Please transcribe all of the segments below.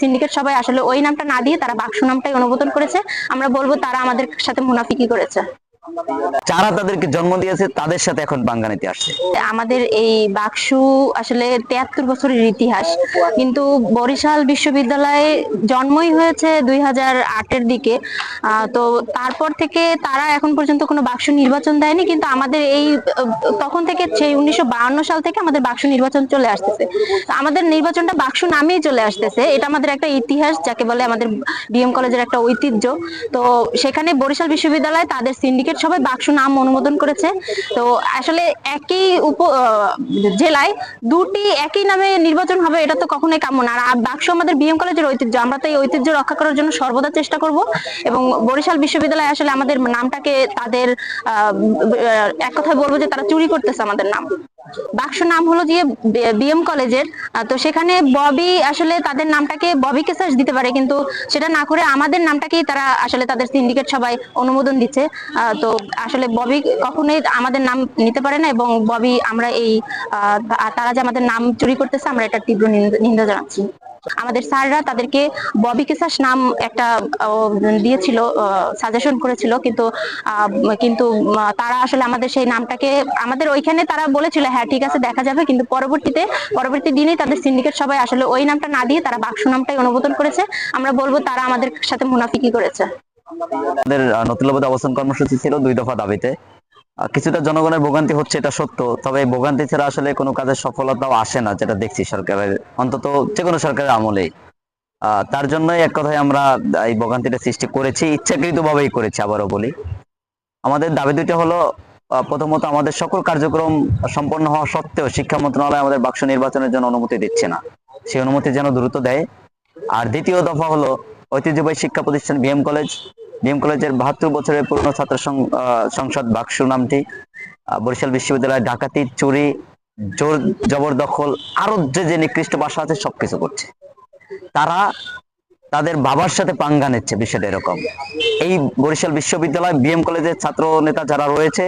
Syndicate সবাই আসলে ওই নামটা না দিয়ে তারা বাক্স নামটাই অনুমোদন করেছে। আমরা বলবো তারা আমাদের সাথে মুনাফিকি করেছে। যারা তাদেরকে জন্ম দিয়েছে তাদের সাথে এখন পাঙ্গা নিতে আসছে। আমাদের এই বাকসু আসলে ৭৩ বছরের ইতিহাস, কিন্তু বরিশাল বিশ্ববিদ্যালয়ে জন্মই হয়েছে ২০০৮-এর দিকে। তো তারপর থেকে তারা এখন পর্যন্ত কোনো বাকসু নির্বাচন দেয়নি, কিন্তু আমাদের এই তখন থেকে সেই ১৯৫২ সাল থেকে আমাদের বাকসু নির্বাচন চলে আসতেছে। আমাদের নির্বাচনটা বাকসু নামেই চলে আসতেছে, এটা আমাদের একটা ইতিহাস, যাকে বলে আমাদের বিএম কলেজের একটা ঐতিহ্য। তো সেখানে বরিশাল বিশ্ববিদ্যালয় তাদের সিন্ডিকেট সবাই বাকসু নাম অনুমোদন করেছে। তো আসলে একই জেলায় দুটি একই নামে নির্বাচন হবে, এটা তো কখনোই কাম্য না। আর বাকসু আমাদের বিএম কলেজের ঐতিহ্য, আমরা তো এই ঐতিহ্য রক্ষা করার জন্য সর্বদা চেষ্টা করব। এবং বরিশাল বিশ্ববিদ্যালয় আসলে আমাদের নামটাকে তাদের এক কথায় বলবো যে তারা চুরি করতেছে আমাদের নাম। বাক্স নাম হলো যে বিএম কলেজের, তো সেখানে ববি আসলে তাদের নামটাকে ববি কেসার্স দিতে পারে, কিন্তু সেটা না করে আমাদের নামটাকেই তারা আসলে তাদের সিন্ডিকেট সবাই অনুমোদন দিচ্ছে। তো আসলে ববি কখনোই আমাদের নাম নিতে পারে না, এবং ববি আমরা এই তারা যে আমাদের নাম চুরি করতেছে আমরা এটা তীব্র নিন্দা জানাচ্ছি। আমাদের স্যাররা তাদেরকে ববি কেসাস নাম একটা দিয়েছিল, সাজেশন করেছিল, কিন্তু কিন্তু তারা আসলে আমাদের সেই নামটাকে আমাদের ওইখানে তারা বলেছিল হ্যাঁ ঠিক আছে দেখা যাবে, কিন্তু পরবর্তী দিনে তাদের সিন্ডিকেট সবাই আসলে ওই নামটা না দিয়ে তারা বাক্স নামটাই অনুমোদন করেছে। আমরা বলবো তারা আমাদের সাথে মুনাফিকি করেছে। আমাদের নতুল্লাবাদে অবস্থান কর্মসূচি ছিল 2 দফা দাবিতে। কিছুটা জনগণের ভোগান্তি হচ্ছে, এটা সত্য, তবে এই ভোগান্তি ছাড়া আসলে কোনো কাজের সফলতাও আসে না, যেটা দেখছি সরকারের, অন্তত যে কোনো সরকারের আমলেই। তার জন্যই এক কথায় আমরা এই ভোগান্তিটা সৃষ্টি করেছি, ইচ্ছাকৃত ভাবেই করেছি। আবারও বলি, আমাদের দাবি দুইটা হলো, প্রথমত আমাদের সকল কার্যক্রম সম্পন্ন হওয়া সত্ত্বেও শিক্ষা মন্ত্রণালয় আমাদের বাক্স নির্বাচনের জন্য অনুমতি দিচ্ছে না, সেই অনুমতি যেন দ্রুত দেয়। আর দ্বিতীয় দফা হলো, ঐতিহ্যবাহী শিক্ষা প্রতিষ্ঠান বিএম কলেজের ৭২ বছরের পুরনো ছাত্র সংসদ বাক্স নামটি বরিশাল বিশ্ববিদ্যালয় ডাকাতি, চুরি, জোর জবরদখল, আরো যে নিকৃষ্ট ভাষা আছে সবকিছু করছে। তারা তাদের বাবার সাথে পাঙ্গা নিচ্ছে, বিষয়টা এরকম। এই বরিশাল বিশ্ববিদ্যালয় বিএম কলেজের ছাত্র নেতা যারা রয়েছে,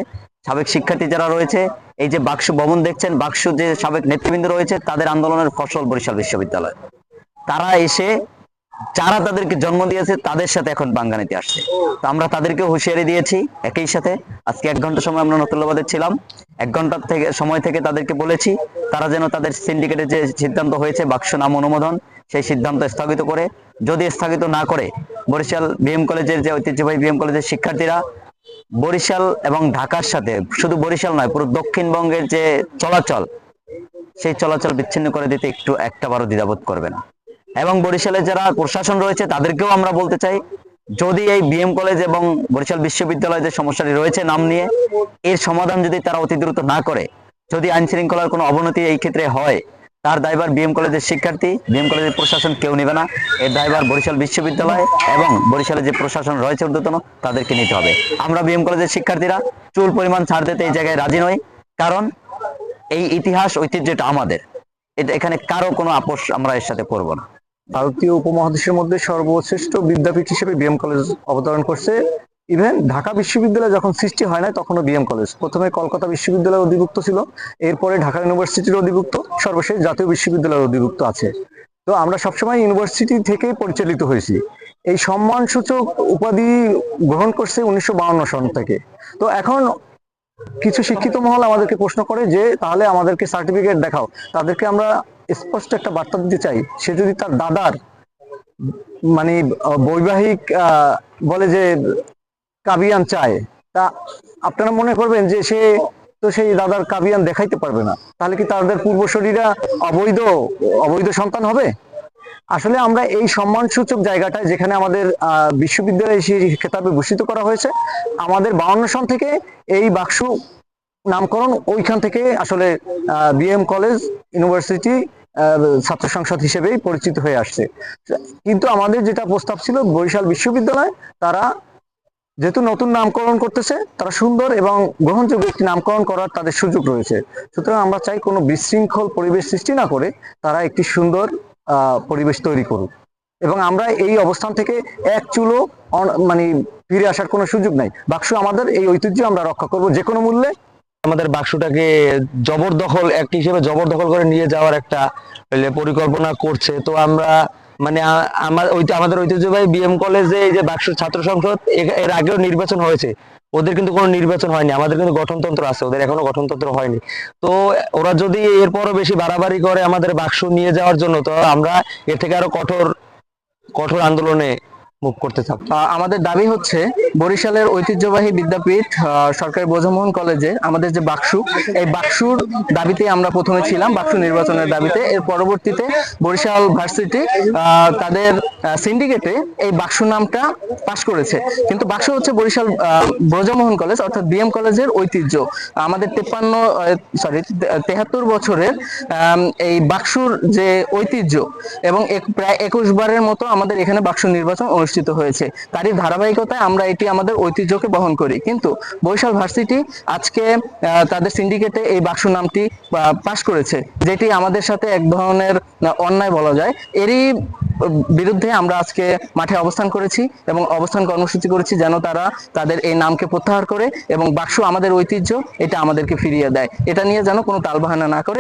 সাবেক শিক্ষার্থী যারা রয়েছে, এই যে বাক্স ভবন দেখছেন, বাক্স যে সাবেক নেতৃবৃন্দ রয়েছে, তাদের আন্দোলনের ফসল বরিশাল বিশ্ববিদ্যালয়। তারা এসে যারা তাদেরকে জন্ম দিয়েছে তাদের সাথে এখন পাঙ্গা নিতে আসছে। তো আমরা তাদেরকে হুঁশিয়ারি দিয়েছি। একই সাথে আজকে 1 ঘন্টা সময় আমরা নতুল্লাবাদে ছিলাম, 1 ঘন্টা সময় থেকে তাদেরকে বলেছি তারা যেন তাদের সিন্ডিকেটের যে সিদ্ধান্ত হয়েছে বাক্স নাম অনুমোদন, সেই সিদ্ধান্ত স্থগিত করে, যদি স্থগিত না করে বরিশাল বিএম কলেজের যে ঐতিহ্যবাহী বিএম কলেজের শিক্ষার্থীরা বরিশাল এবং ঢাকার সাথে, শুধু বরিশাল নয় পুরো দক্ষিণবঙ্গের যে চলাচল, সেই চলাচল বিচ্ছিন্ন করে দিতে একটাবারও দ্বিধাবোধ করবে না। এবং বরিশালে যারা প্রশাসন রয়েছে তাদেরকেও আমরা বলতে চাই, যদি এই বিএম কলেজ এবং বরিশাল বিশ্ববিদ্যালয়ে যে সমস্যাটি রয়েছে নাম নিয়ে, এর সমাধান যদি তারা অতি দ্রুত না করে, যদি আইন শৃঙ্খলার কোনো অবনতি এই ক্ষেত্রে হয়, তার দায়ভার বিএম কলেজের শিক্ষার্থী, বিএম কলেজের প্রশাসন কেউ নেবে না। এর দায়ভার বরিশাল বিশ্ববিদ্যালয় এবং বরিশালের যে প্রশাসন রয়েছে ঊর্ধ্বতন, তাদেরকে নিতে হবে। আমরা বিএম কলেজের শিক্ষার্থীরা চুল পরিমাণ ছাড় দিতে এই জায়গায় রাজি নই, কারণ এই ইতিহাস ঐতিহ্যটা আমাদের, এখানে কারো কোনো আপোষ আমরা এর সাথে করব না। ভারতীয় উপমহাদেশের মধ্যে সর্বশ্রেষ্ঠ বিদ্যাপীঠ হিসেবে বিএম কলেজ অবতরণ করছে। ইভেন ঢাকা বিশ্ববিদ্যালয় যখন সৃষ্টি হয় না তখনও বিএম কলেজ, প্রথমে কলকাতা বিশ্ববিদ্যালয় অধিভুক্ত ছিল, এরপরে ঢাকা ইউনিভার্সিটির অধিভুক্ত, সর্বশেষ জাতীয় বিশ্ববিদ্যালয়ের অধিভুক্ত আছে। তো আমরা সবসময় ইউনিভার্সিটি থেকে পরিচালিত হয়েছি। এই সম্মানসূচক উপাধি গ্রহণ করছে ১৯৫২ সন থেকে। তো এখন কিছু শিক্ষিত মহল আমাদেরকে প্রশ্ন করে যে তাহলে আমাদেরকে সার্টিফিকেট দেখাও। তাদেরকে আমরা স্পষ্ট একটা বার্তা দিতে চাই, সে যদি তার দাদার মানে বৈবাহিক বলে যে কাবিয়ান চায়, তা আপনারা মনে করবেন যে সে তো সেই দাদার কাবিয়ান দেখাইতে পারবে না, তাহলে কি তাদের পূর্বসূরীরা অবৈধ সন্তান হবে? আসলে আমরা এই সম্মানসূচক জায়গাটায়, যেখানে আমাদের বিশ্ববিদ্যালয়ে সেই খেতাবে ভূষিত করা হয়েছে, আমাদের ৫২ সন থেকে এই বাক্স নামকরণ ওইখান থেকে আসলে বিএম কলেজ ইউনিভার্সিটি ছাত্র সংসদ হিসেবেই পরিচিত হয়ে আসছে। কিন্তু আমাদের যেটা প্রস্তাব ছিল, বরিশাল বিশ্ববিদ্যালয় তারা যেহেতু নতুন নামকরণ করতেছে, তারা সুন্দর এবং গ্রহণযোগ্য একটি নামকরণ করার তাদের সুযোগ রয়েছে। সুতরাং আমরা চাই কোনো বিশৃঙ্খল পরিবেশ সৃষ্টি না করে তারা একটি সুন্দর পরিবেশ তৈরি করুক, এবং আমরা এই অবস্থান থেকে এক চুলো মানে ফিরে আসার কোনো সুযোগ নাই। বাক্স আমাদের, এই ঐতিহ্য আমরা রক্ষা করব যে কোনো মূল্যে। আমাদের বাক্সটাকে জবরদখল এক হিসেবে জবরদখল করে নিয়ে যাওয়ার একটা পরিকল্পনা করছে। তো আমরা মানে আমাদের ঐতিহ্যবাহী বিএম কলেজে এই যে বাকসু ছাত্র সংসদ এর আগেও নির্বাচন হয়েছে, ওদের কিন্তু কোনো নির্বাচন হয়নি। আমাদের কিন্তু গঠনতন্ত্র আছে, ওদের এখনো গঠনতন্ত্র হয়নি। তো ওরা যদি এরপরও বেশি বাড়াবাড়ি করে আমাদের বাকসু নিয়ে যাওয়ার জন্য, তো আমরা এর থেকে আরো কঠোর কঠোর আন্দোলনে মুখ করতে থাকবো। আমাদের দাবি হচ্ছে বরিশালের ঐতিহ্যবাহী বিদ্যাপীঠ সরকারি বোঝামোহন কলেজে আমাদের যে বাকসু, এই বাকসুর দাবিতে আমরা প্রথমে ছিলাম, বাকসু নির্বাচনের দাবিতে। এর পরবর্তীতে বরিশাল ভার্সিটি তাদের সিন্ডিকেটে এই বাকসু নামটা পাশ করেছে। কিন্তু বাকসু হচ্ছে বরিশাল ব্রজমোহন কলেজ অর্থাৎ বিএম কলেজের ঐতিহ্য। আমাদের 73 বছরের এই বাকসুর যে ঐতিহ্য, এবং প্রায় 21 বারের মতো আমাদের এখানে বাকসু নির্বাচন অনুষ্ঠিত হয়েছে। তারই ধারাবাহিকতায় আমরা এটি আমাদের ঐতিহ্যকে বহন করি। কিন্তু বরিশাল ভার্সিটি আজকে তাদের সিন্ডিকেটে এই বাকসু নামটি পাশ করেছে, যেটি আমাদের সাথে এক ধরনের অন্যায় বলা যায়। এরই বিরুদ্ধে আমরা আজকে মাঠে অবস্থান করেছি এবং অবস্থান কর্মসূচি করেছি, যেন তারা তাদের এই নামকে প্রত্যাহার করে এবং বাকসু আমাদের ঐতিহ্য, এটা আমাদেরকে ফিরিয়ে দেয়। এটা নিয়ে যেন কোনো তালবাহানা না করে।